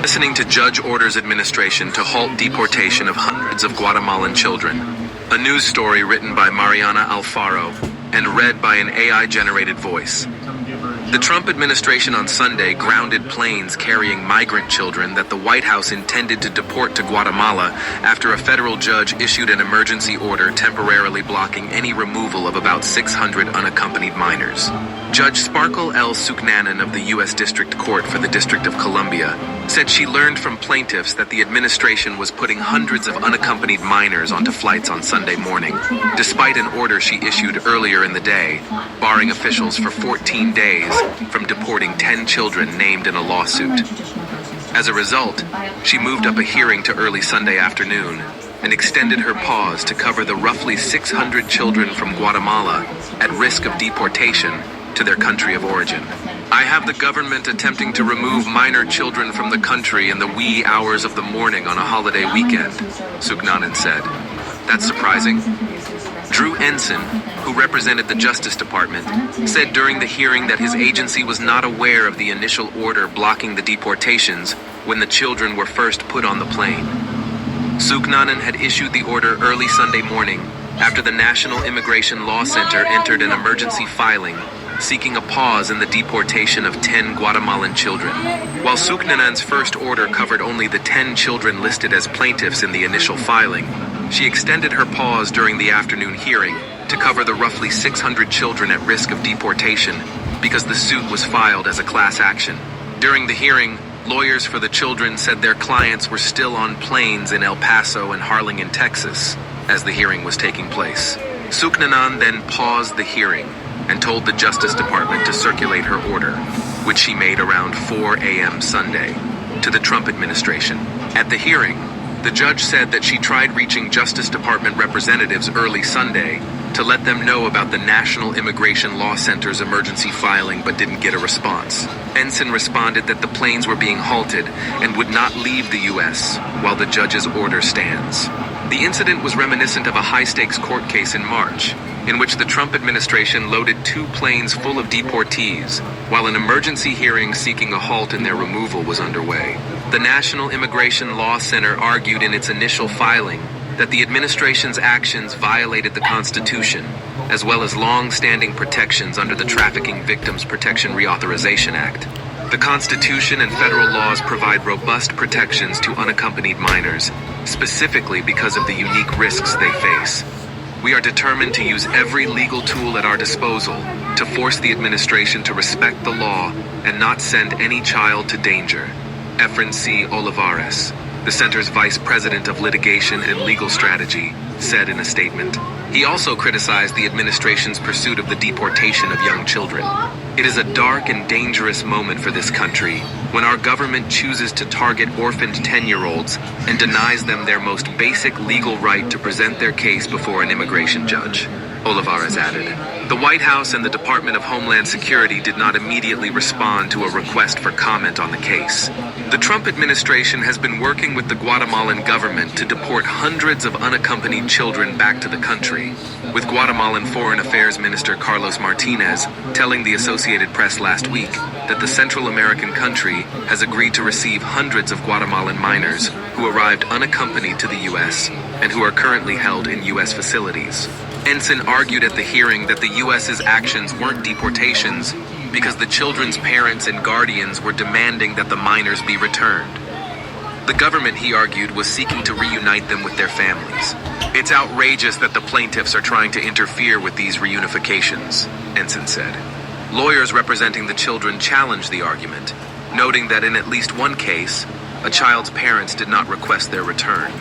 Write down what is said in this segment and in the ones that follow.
Listening to judge orders administration to halt deportation of hundreds of Guatemalan children. A news story written by Mariana Alfaro and read by an AI-generated voice. The Trump administration on Sunday grounded planes carrying migrant children that the White House intended to deport to Guatemala after a federal judge issued an emergency order temporarily blocking any removal of about 600 unaccompanied minors. Judge Sparkle L. Sooknanan of the U.S. District Court for the District of Columbia said she learned from plaintiffs that the administration was putting hundreds of unaccompanied minors onto flights on Sunday morning, despite an order she issued earlier in the day, barring officials for 14 days from deporting 10 children named in a lawsuit. As a result, she moved up a hearing to early Sunday afternoon and extended her pause to cover the roughly 600 children from Guatemala at risk of deportation to their country of origin. I have the government attempting to remove minor children from the country in the wee hours of the morning on a holiday weekend, Sooknanan said. That's surprising. Drew Ensign, who represented the Justice Department, said during the hearing that his agency was not aware of the initial order blocking the deportations when the children were first put on the plane. Sooknanan had issued the order early Sunday morning after the National Immigration Law Center entered an emergency filing seeking a pause in the deportation of 10 Guatemalan children. While Sooknanan's first order covered only the 10 children listed as plaintiffs in the initial filing, she extended her pause during the afternoon hearing to cover the roughly 600 children at risk of deportation because the suit was filed as a class action. During the hearing, lawyers for the children said their clients were still on planes in El Paso and Harlingen, Texas, as the hearing was taking place. Sooknanan then paused the hearing and told the Justice Department to circulate her order, which she made around 4 a.m. Sunday, to the Trump administration. At the hearing, the judge said that she tried reaching Justice Department representatives early Sunday to let them know about the National Immigration Law Center's emergency filing but didn't get a response. Ensign responded that the planes were being halted and would not leave the U.S. while the judge's order stands. The incident was reminiscent of a high-stakes court case in March, in which the Trump administration loaded 2 planes full of deportees, while an emergency hearing seeking a halt in their removal was underway. The National Immigration Law Center argued in its initial filing that the administration's actions violated the Constitution, as well as long-standing protections under the Trafficking Victims Protection Reauthorization Act. The Constitution and federal laws provide robust protections to unaccompanied minors, specifically because of the unique risks they face. We are determined to use every legal tool at our disposal to force the administration to respect the law and not send any child to danger. Efren C. Olivares, the center's vice president of litigation and legal strategy, said in a statement. He also criticized the administration's pursuit of the deportation of young children. It is a dark and dangerous moment for this country when our government chooses to target orphaned 10-year-olds and denies them their most basic legal right to present their case before an immigration judge, Olivares added. The White House and the Department of Homeland Security did not immediately respond to a request for comment on the case. The Trump administration has been working with the Guatemalan government to deport hundreds of unaccompanied children back to the country, with Guatemalan Foreign Affairs Minister Carlos Martinez telling the Associated Press last week that the Central American country has agreed to receive hundreds of Guatemalan minors who arrived unaccompanied to the U.S. and who are currently held in U.S. facilities. Ensign argued at the hearing that the U.S.'s actions weren't deportations because the children's parents and guardians were demanding that the minors be returned. The government, he argued, was seeking to reunite them with their families. It's outrageous that the plaintiffs are trying to interfere with these reunifications, Ensign said. Lawyers representing the children challenged the argument, noting that in at least one case, a child's parents did not request their return.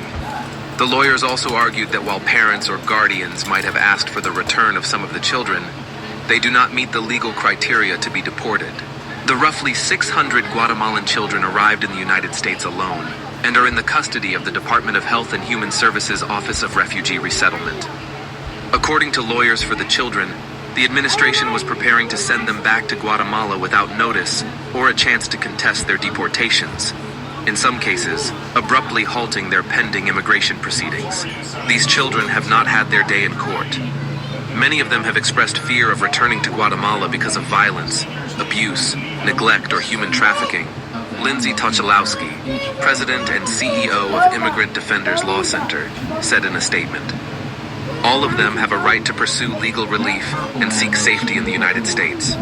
The lawyers also argued that while parents or guardians might have asked for the return of some of the children, they do not meet the legal criteria to be deported. The roughly 600 Guatemalan children arrived in the United States alone and are in the custody of the Department of Health and Human Services Office of Refugee Resettlement. According to lawyers for the children, the administration was preparing to send them back to Guatemala without notice or a chance to contest their deportations. In some cases, abruptly halting their pending immigration proceedings. These children have not had their day in court. Many of them have expressed fear of returning to Guatemala because of violence, abuse, neglect, or human trafficking, Lindsay Tochalowski, President and CEO of Immigrant Defenders Law Center, said in a statement. All of them have a right to pursue legal relief and seek safety in the United States.